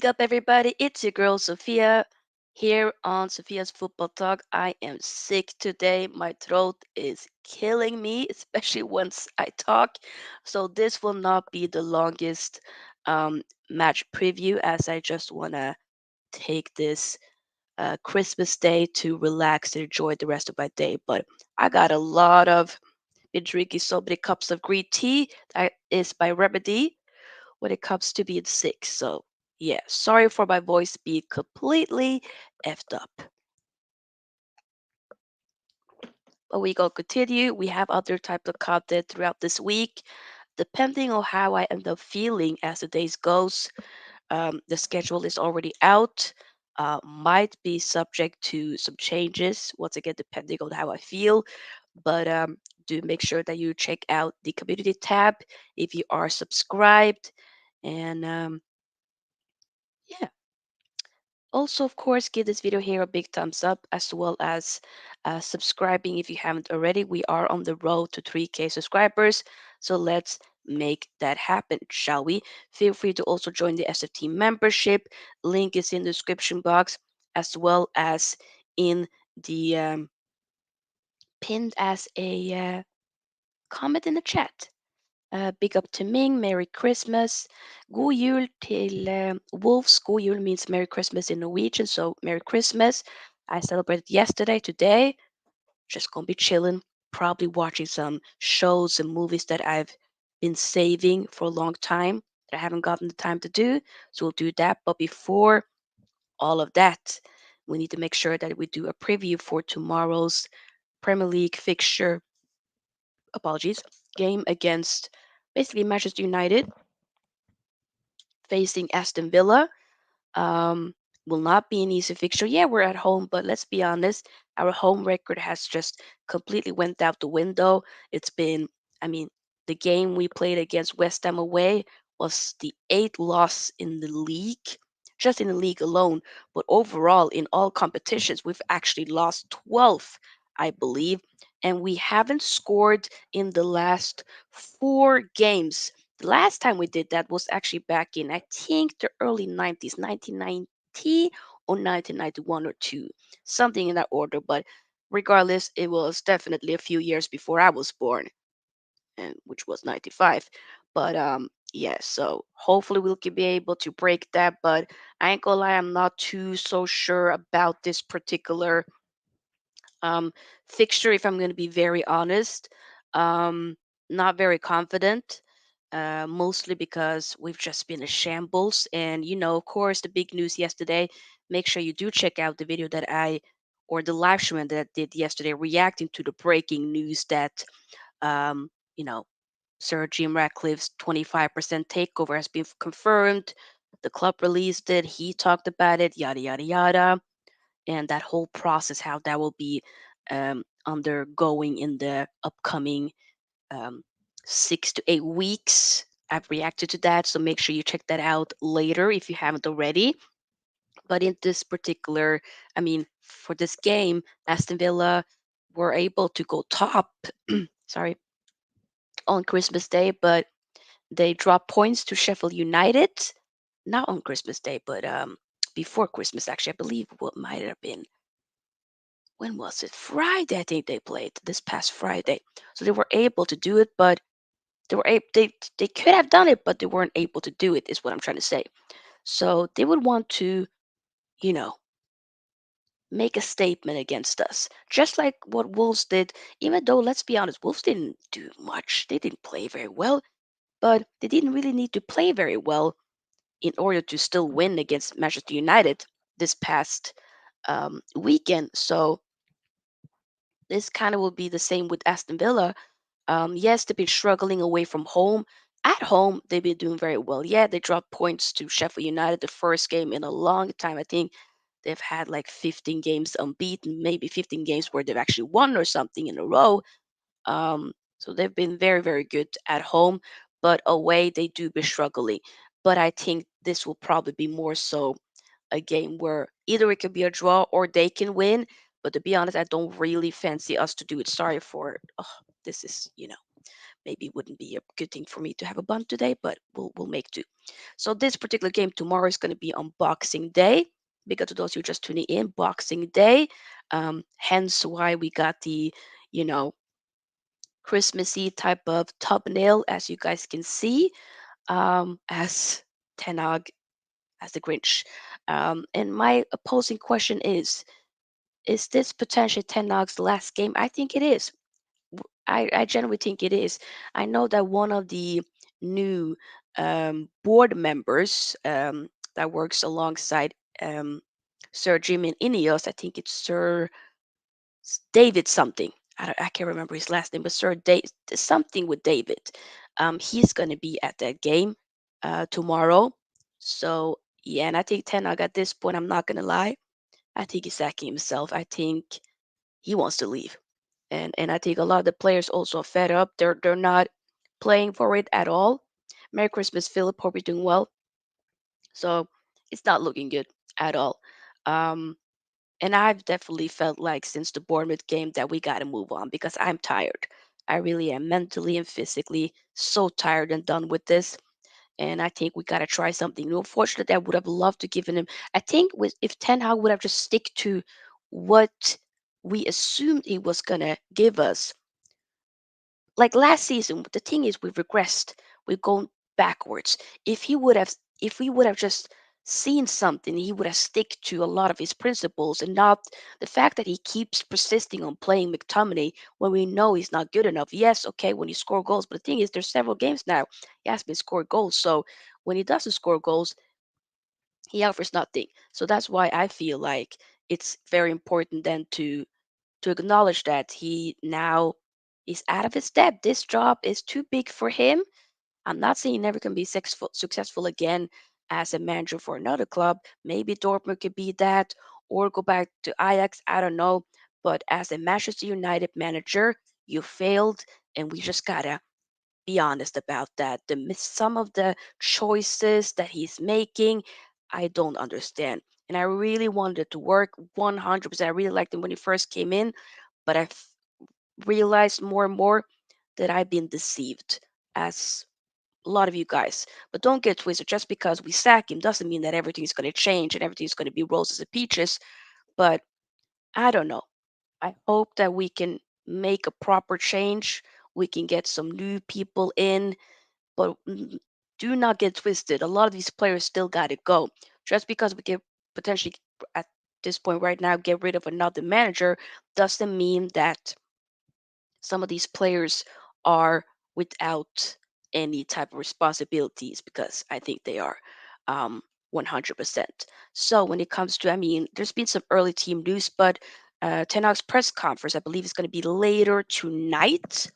up, everybody? It's your girl Sofia here on Sophia's Football Talk. I am sick today. My throat is killing me, especially once I talk. So, this will not be the longest um, match preview, as I just want to take this Christmas day to relax and enjoy the rest of my day. But I got a lot of been drinking so many cups of green tea. That is my remedy when it comes to being sick. So, yeah, sorry for my voice being completely effed up. But we gonna continue. We have other types of content throughout this week. Depending on how I end up feeling as the days goes, the schedule is already out. Might be subject to some changes once again, depending on how I feel. But do make sure that you check out the community tab if you are subscribed. And yeah, also, of course, give this video here a big thumbs up as well as subscribing if you haven't already. We are on the road to 3K subscribers, so let's make that happen, shall we? Feel free to also join the SFT membership. Link is in the description box as well as in the pinned as a comment in the chat. Big up to Ming, Merry Christmas. God jul till Wolves. God jul means Merry Christmas in Norwegian, so Merry Christmas. I celebrated yesterday, today. Just gonna be chilling, probably watching some shows and movies that I've been saving for a long time that I haven't gotten the time to do. So we'll do that. But before all of that, we need to make sure that we do a preview for tomorrow's Premier League fixture, apologies, game against basically Manchester United facing Aston Villa. Um, will not be an easy fixture. Yeah, we're at home, but let's be honest, our home record has just completely went out the window. It's been, I mean, the game we played against West Ham away was the eighth loss in the league, just in the league alone. But overall, in all competitions, we've actually lost 12, I believe, and we haven't scored in the last four games. The last time we did that was actually back in, I think, the early 90s, 1990 or 1991 or 2, something in that order. But regardless, it was definitely a few years before I was born, and which was 95. But yeah, so hopefully we'll be able to break that. But I ain't gonna lie, I'm not too so sure about this particular um, fixture, if I'm going to be very honest. Um, Not very confident, mostly because we've just been a shambles. And, of course, the big news yesterday, make sure you do check out the video that or the live stream that I did yesterday, reacting to the breaking news that, um, you know, Sir Jim Ratcliffe's 25% takeover has been confirmed. The club released it. He talked about it, yada, yada, yada, and that whole process, how that will be undergoing in the upcoming um, 6 to 8 weeks. I've reacted to that, so make sure you check that out later if you haven't already. But in this particular, I mean, for this game, Aston Villa were able to go top, sorry, on Christmas Day, but they dropped points to Sheffield United, not on Christmas Day, but before Christmas, actually, I believe what might have been, when was it? Friday, I think they played this past Friday. So they were able to do it, but they could have done it, but they weren't able to do it, is what I'm trying to say. So they would want to, you know, make a statement against us. Just like what Wolves did, even though let's be honest, Wolves didn't do much. They didn't play very well, but they didn't really need to play very well in order to still win against Manchester United this past weekend. So this kind of will be the same with Aston Villa. Yes, they've been struggling away from home. At home, they've been doing very well. Yeah, they dropped points to Sheffield United the first game in a long time. I think they've had like 15 games unbeaten, maybe 15 games where they've actually won or something in a row. So they've been very, very good at home, but away they do be struggling. But I think this will probably be more so a game where either it could be a draw or they can win. But to be honest, I don't really fancy us to do it. Sorry for this is. maybe wouldn't be a good thing for me to have a bun today, but we'll make do. So this particular game tomorrow is going to be on Boxing Day. Because to those who are just tuning in, Boxing Day. Hence why we got the, you know, Christmassy type of thumbnail, as you guys can see, as Tenag as the Grinch. And my opposing question is this potentially Tenag's last game? I think it is. I genuinely think it is. I know that one of the new board members that works alongside um, Sir Jimmy Ineos, I think it's David something. I can't remember his last name, but something with David. He's going to be at that game tomorrow. So, yeah, and I think Tenag at this point, I'm not going to lie, I think he's sacking himself. I think he wants to leave. And I think a lot of the players also are fed up. They're not playing for it at all. Merry Christmas, Philip. Hope you're doing well. So it's not looking good at all. Um, and I've definitely felt like since the Bournemouth game that we got to move on because I'm tired. I really am mentally and physically so tired and done with this. And I think we got to try something new. Unfortunately, I would have loved to given him. I think if Ten Hag would have just stick to what we assumed he was gonna give us, like last season, the thing is we've regressed. We've gone backwards. If we would have just seen something, he would have stick to a lot of his principles and not the fact that he keeps persisting on playing McTominay when we know he's not good enough. Yes, okay, when you score goals, but the thing is there's several games now he has been scored goals. So when he doesn't score goals, he offers nothing. So that's why I feel like it's very important then to acknowledge that he now is out of his depth. This job is too big for him. I'm not saying he never can be successful again as a manager for another club. Maybe Dortmund could be that or go back to Ajax. I don't know. But as a Manchester United manager, you failed, and we just gotta be honest about that. Some of the choices that he's making, I don't understand. And I really wanted it to work 100%. I really liked him when he first came in, but I've realized more and more that I've been deceived, as a lot of you guys. But don't get twisted. Just because we sack him doesn't mean that everything's going to change and everything's going to be roses and peaches. But I don't know. I hope that we can make a proper change. We can get some new people in, but do not get twisted. A lot of these players still got to go. Just because we get potentially at this point right now get rid of another manager doesn't mean that some of these players are without any type of responsibilities because I think they are 100%. So when it comes to, I mean, there's been some early team news, but Ten Hag's press conference, I believe, is going to be later tonight.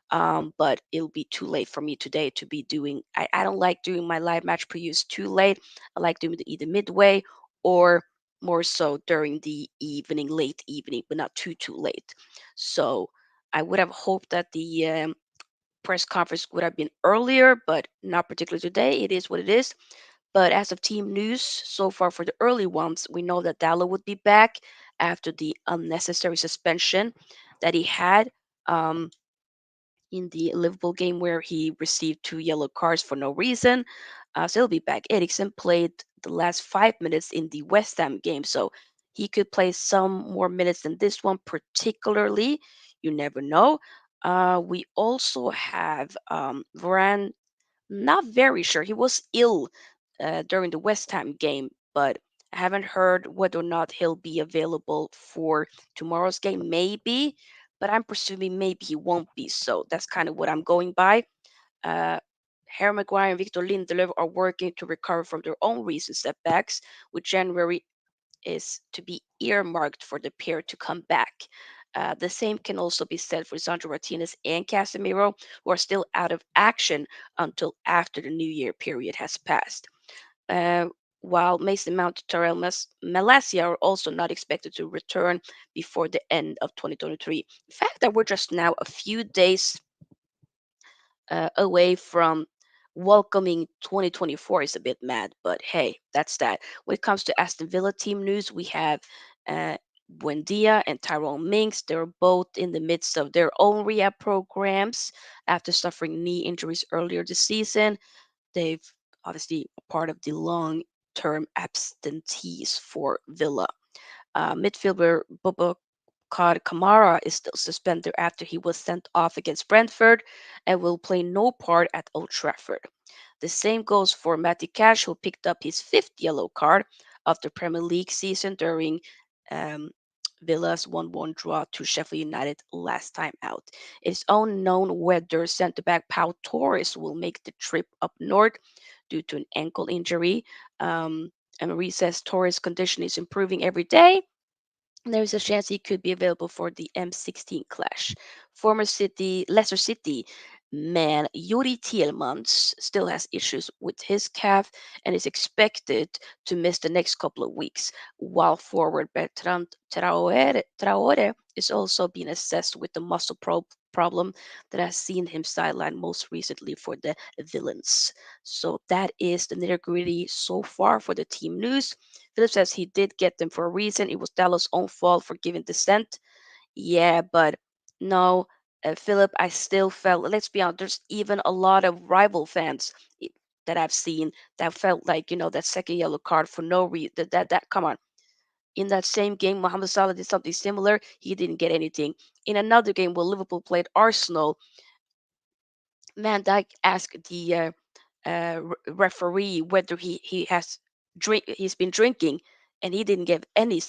But it'll be too late for me today to be doing. I don't like doing my live match previews too late. I like doing it either midway or more so during the evening, late evening, but not too late. So I would have hoped that the press conference would have been earlier, but not particularly today. It is what it is. But as of team news, so far for the early ones, we know that Dallo would be back after the unnecessary suspension that he had. In the Liverpool game where he received two yellow cards for no reason. So he'll be back. Eriksen played the last 5 minutes in the West Ham game, so he could play some more minutes than this one, particularly. You never know. We also have Varane, not very sure. He was ill during the West Ham game, but I haven't heard whether or not he'll be available for tomorrow's game. Maybe, but I'm presuming maybe he won't be. So that's kind of what I'm going by. Uh, Harry Maguire and Victor Lindelof are working to recover from their own recent setbacks, with January is to be earmarked for the pair to come back. The same can also be said for Sandro Martinez and Casemiro, who are still out of action until after the New Year period has passed. Uh, while Mason Mount and Terrell Malacia are also not expected to return before the end of 2023. The fact that we're just now a few days away from welcoming 2024 is a bit mad, but hey, that's that. When it comes to Aston Villa team news, we have uh, Buendia and Tyrone Minks. They're both in the midst of their own rehab programs after suffering knee injuries earlier this season. They've obviously a part of the long term absentees for Villa. Midfielder Bubakar Kamara is still suspended after he was sent off against Brentford and will play no part at Old Trafford. The same goes for Matty Cash, who picked up his fifth yellow card of the Premier League season during um, Villa's 1-1 draw to Sheffield United last time out. It is unknown whether centre back Pau Torres will make the trip up north due to an ankle injury. Emery says Torres' condition is improving every day, there's a chance he could be available for the M16 clash. Former Leicester City man Yuri Tielemans still has issues with his calf and is expected to miss the next couple of weeks, while forward Bertrand Traore is also being assessed with the problem that has seen him sidelined most recently for the Villains. So that is the nitty gritty so far for the team news. Philip says he did get them for a reason. It was Dallas' own fault for giving dissent. Yeah, but no, Philip, I still felt, let's be honest, there's even a lot of rival fans that I've seen that felt like, that second yellow card for no reason. Come on. In that same game, Mohamed Salah did something similar. He didn't get anything. In another game where Liverpool played Arsenal, Van Dijk asked the referee whether he's been drinking, and he didn't give any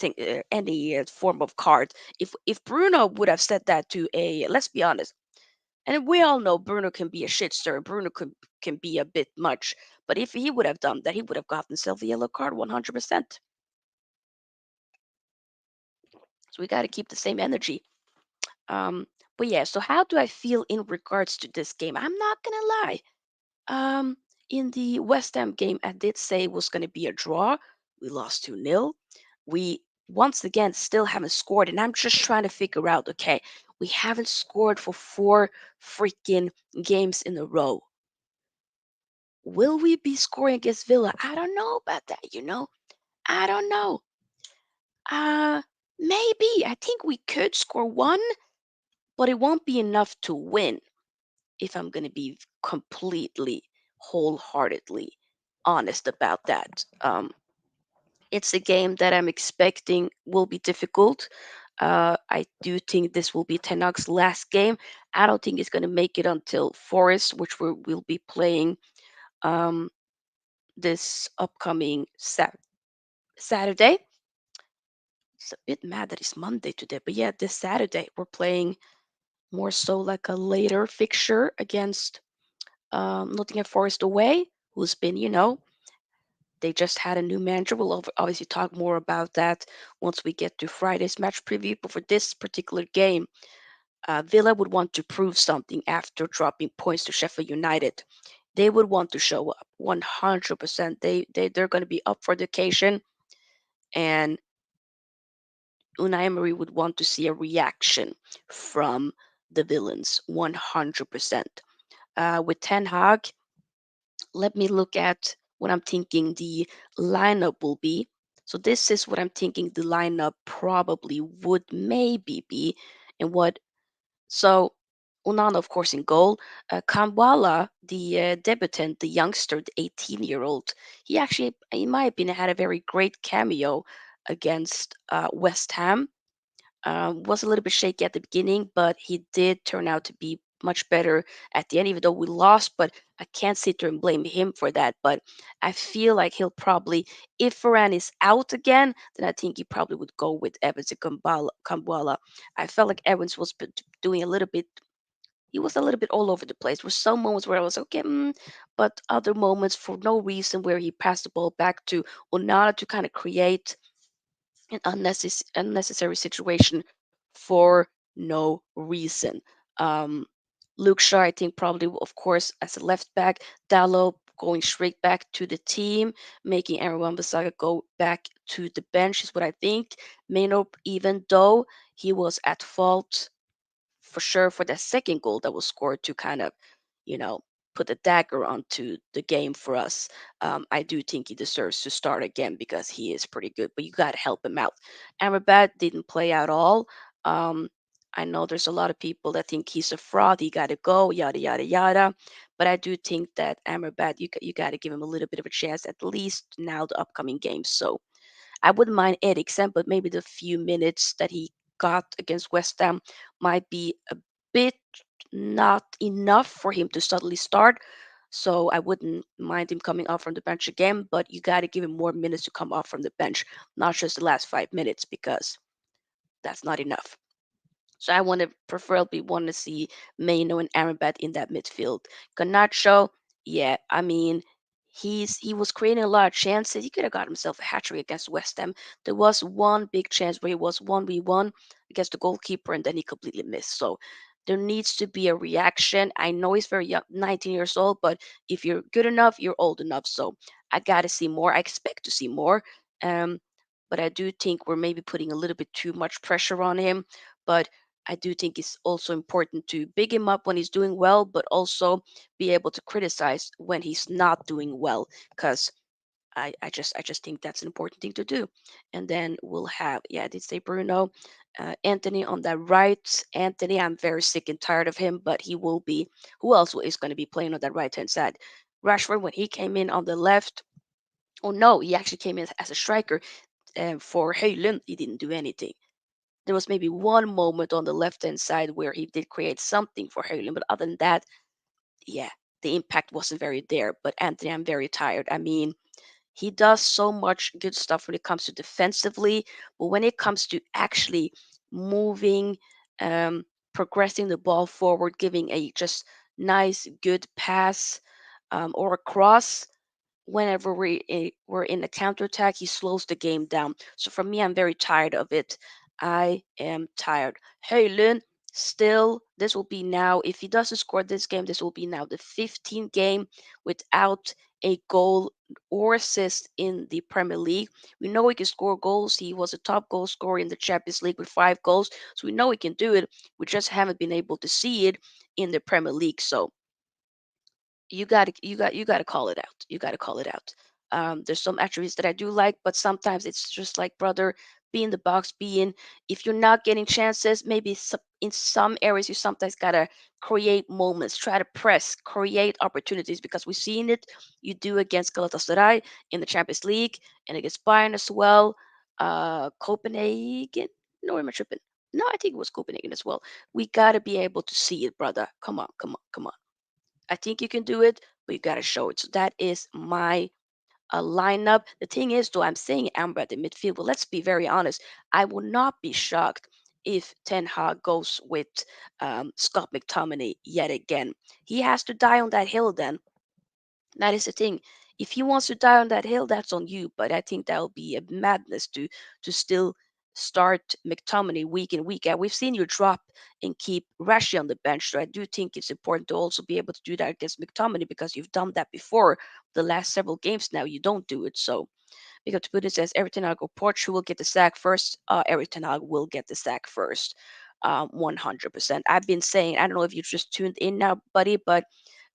form of card. If Bruno would have said that to a, let's be honest, and we all know Bruno can be a shit stir, Bruno can be a bit much, but if he would have done that, he would have gotten himself a yellow card 100%. So we got to keep the same energy. Um, but yeah, so how do I feel in regards to this game? I'm not gonna lie. Um, in the West Ham game, I did say it was going to be a draw. We lost 2-0. We once again still haven't scored, and I'm just trying to figure out, okay, we haven't scored for 4 freaking games in a row. Will we be scoring against Villa? I don't know about that. I don't know. Uh Maybe. I think we could score one, but it won't be enough to win. If I'm going to be completely, wholeheartedly honest about that. It's a game that I'm expecting will be difficult. I do think this will be Ten Hag's last game. I don't think it's going to make it until Forest, which we'll be playing um, this upcoming Saturday. It's a bit mad that it's Monday today, but yeah, this Saturday we're playing more so like a later fixture against Nottingham Forest away, who's been, they just had a new manager. We'll obviously talk more about that once we get to Friday's match preview. But for this particular game, Villa would want to prove something after dropping points to Sheffield United. They would want to show up 100%. They're going to be up for the occasion, and Unai Emery would want to see a reaction from the villains 100%. With Ten Hag, let me look at what I'm thinking the lineup will be. So this is what I'm thinking the lineup probably would maybe be, and what. So Onana, of course, in goal. Kambwala, the debutant, the youngster, the 18-year-old, he actually, in my opinion, had a very great cameo against West Ham. Was a little bit shaky at the beginning, but he did turn out to be much better at the end, even though we lost. But I can't sit there and blame him for that. But I feel like he'll probably, if Varane is out again, then I think he probably would go with Evans and Kambwala. I felt like Evans was doing a little bit. He was a little bit all over the place. There were some moments where I was okay, but other moments for no reason where he passed the ball back to Onana to kind of create an unnecessary situation for no reason. Um, Luke Shaw, I think, probably, of course, as a left back, Dallo going straight back to the team, making Aaron Wan-Bissaka go back to the bench is what I think. Maynard, even though he was at fault for sure for that second goal that was scored to kind of, you know, put a dagger onto the game for us. I do think he deserves to start again because he is pretty good, but you got to help him out. Amrabat didn't play at all. Um, I know there's a lot of people that think he's a fraud. He got to go, yada yada yada. But I do think that Amrabat, you got to give him a little bit of a chance at least now the upcoming games. So I wouldn't mind Eriksen, but maybe the few minutes that he got against West Ham might be a bit not enough for him to suddenly start. So I wouldn't mind him coming off from the bench again, but you got to give him more minutes to come off from the bench, not just the last 5 minutes, because that's not enough. So I want to preferably want to see Maino and Amrabat in that midfield. Garnacho, yeah, I mean, he was creating a lot of chances. He could have got himself a hat trick against West Ham. There was one big chance where he was 1v1 against the goalkeeper and then he completely missed. So there needs to be a reaction. I know he's very young, 19 years old, but if you're good enough, you're old enough. So I got to see more. I expect to see more. Um, but I do think we're maybe putting a little bit too much pressure on him. But I do think it's also important to big him up when he's doing well, but also be able to criticize when he's not doing well, because I just think that's an important thing to do. And then we'll have, yeah, I did say Bruno, Anthony on that right. Anthony, I'm very sick and tired of him, but he will be. Who else is going to be playing on that right hand side? Rashford when he came in on the left. Oh no, he actually came in as a striker. For Hojlund, he didn't do anything. There was maybe one moment on the left hand side where he did create something for Hojlund, but other than that, yeah, the impact wasn't very there. But Anthony, I'm very tired. I mean, he does so much good stuff when it comes to defensively, but when it comes to actually moving, um, progressing the ball forward, giving a just nice, good pass or a cross, whenever we're in a counterattack, he slows the game down. So for me, I'm very tired of it. I am tired. Hey, Lynn, still, this will be now, if he doesn't score this game, this will be now the 15th game without a goal or assist in the Premier League. We know he can score goals. He was a top goal scorer in the Champions League with 5 goals. So we know he can do it. We just haven't been able to see it in the Premier League. So you got to call it out. You got to call it out. There's some attributes that I do like, but sometimes it's just like, brother, be in the box, be in. If you're not getting chances, maybe in some areas you sometimes gotta create moments, try to press, create opportunities, because we've seen it. You do against Galatasaray in the Champions League and against Bayern as well. Copenhagen. No, am I tripping? No, I think it was Copenhagen as well. We gotta be able to see it, brother. Come on, come on, come on. I think you can do it, but you got to show it. So that is my lineup. The thing is, though, I'm saying Amber at the midfield, but let's be very honest. I will not be shocked if Ten Hag goes with Scott McTominay yet again. He has to die on that hill then. That is the thing. If he wants to die on that hill, that's on you. But I think that would be a madness to still start McTominay week in week out. We've seen you drop and keep Rashi on the bench, so I do think it's important to also be able to do that against McTominay because you've done that before the last several games. Now you don't do it, so because Putin says Eric Ten Hag or Portugal will get the sack first. Eric Ten Hag will get the sack first. 100%. I've been saying, I don't know if you just tuned in now, buddy, but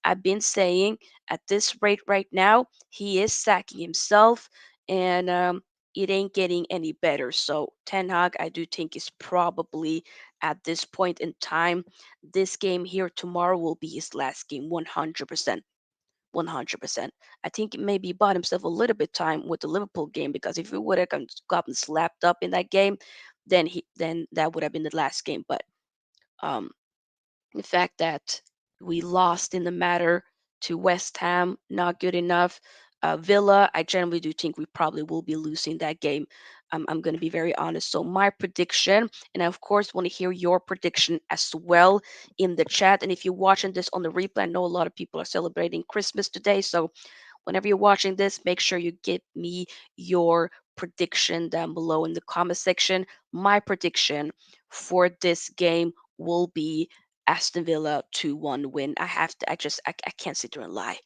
I've been saying at this rate right now, he is sacking himself, and it ain't getting any better. So Ten Hag, I do think is probably at this point in time, this game here tomorrow will be his last game, 100%. 100%. I think maybe he bought himself a little bit time with the Liverpool game because if he would have gotten slapped up in that game, then that would have been the last game. But um, the fact that we lost in the matter to West Ham, not good enough. Villa, I generally do think we probably will be losing that game. I'm going to be very honest. So, my prediction, and I, of course, want to hear your prediction as well in the chat. And if you're watching this on the replay, I know a lot of people are celebrating Christmas today. So, whenever you're watching this, make sure you give me your prediction down below in the comment section. My prediction for this game will be Aston Villa 2-1 win. I can't sit there and lie.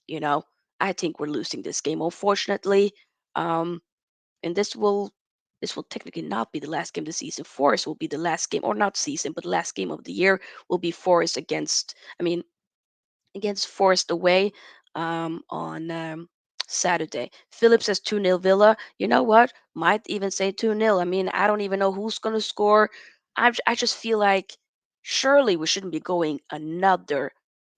You know, I think we're losing this game, unfortunately. Um, and this will technically not be the last game of the season. Forest will be the last game, or not season, but the last game of the year will be Forest against. I mean, against Forest away on Saturday. Phillips says 2-0 Villa. You know what? Might even say 2-0. I mean, I don't even know who's going to score. I just feel like surely we shouldn't be going another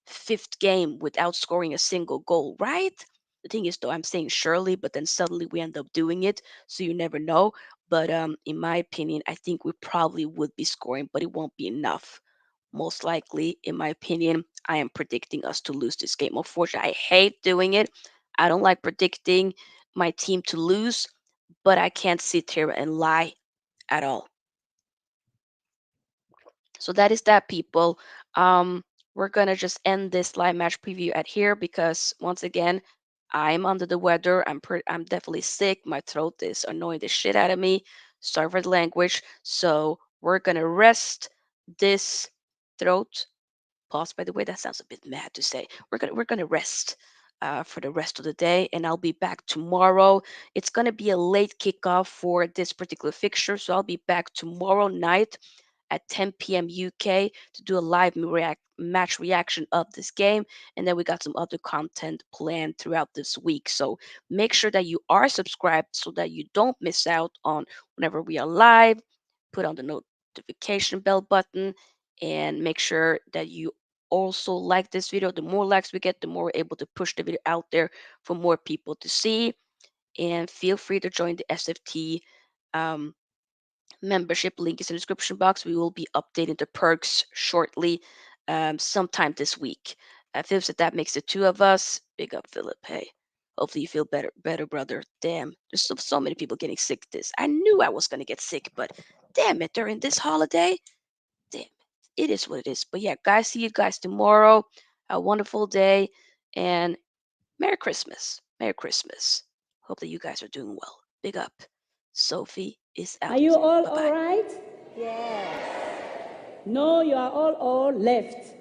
fifth game without scoring a single goal, right? The thing is, though, I'm saying surely, but then suddenly we end up doing it, so you never know. But in my opinion, I think we probably would be scoring, but it won't be enough. Most likely, in my opinion, I am predicting us to lose this game. Unfortunately, I hate doing it. I don't like predicting my team to lose, but I can't sit here and lie at all. So that is that, people. We're gonna just end this live match preview at here because once again, I'm under the weather. I'm definitely sick. My throat is annoying the shit out of me. Sorry for the language. So we're gonna rest this throat. Pause. By the way, that sounds a bit mad to say. We're gonna rest for the rest of the day, and I'll be back tomorrow. It's gonna be a late kickoff for this particular fixture, so I'll be back tomorrow night at 10 p.m. UK to do a live match reaction of this game. And then we got some other content planned throughout this week. So make sure that you are subscribed so that you don't miss out on whenever we are live. Put on the notification bell button and make sure that you also like this video. The more likes we get, the more we're able to push the video out there for more people to see. And feel free to join the SFT um, membership. Link is in the description box. We will be updating the perks shortly, sometime this week. Philip said that makes it two of us. Big up, Philip. Hey, hopefully you feel better, brother. Damn, there's so many people getting sick. I knew I was gonna get sick, but damn it, during this holiday, damn it, it is what it is. But yeah, guys, see you guys tomorrow. A wonderful day and Merry Christmas. Merry Christmas. Hope that you guys are doing well. Big up. Sophie is out. Are you all Bye-bye. right? Yes. No, you are all left.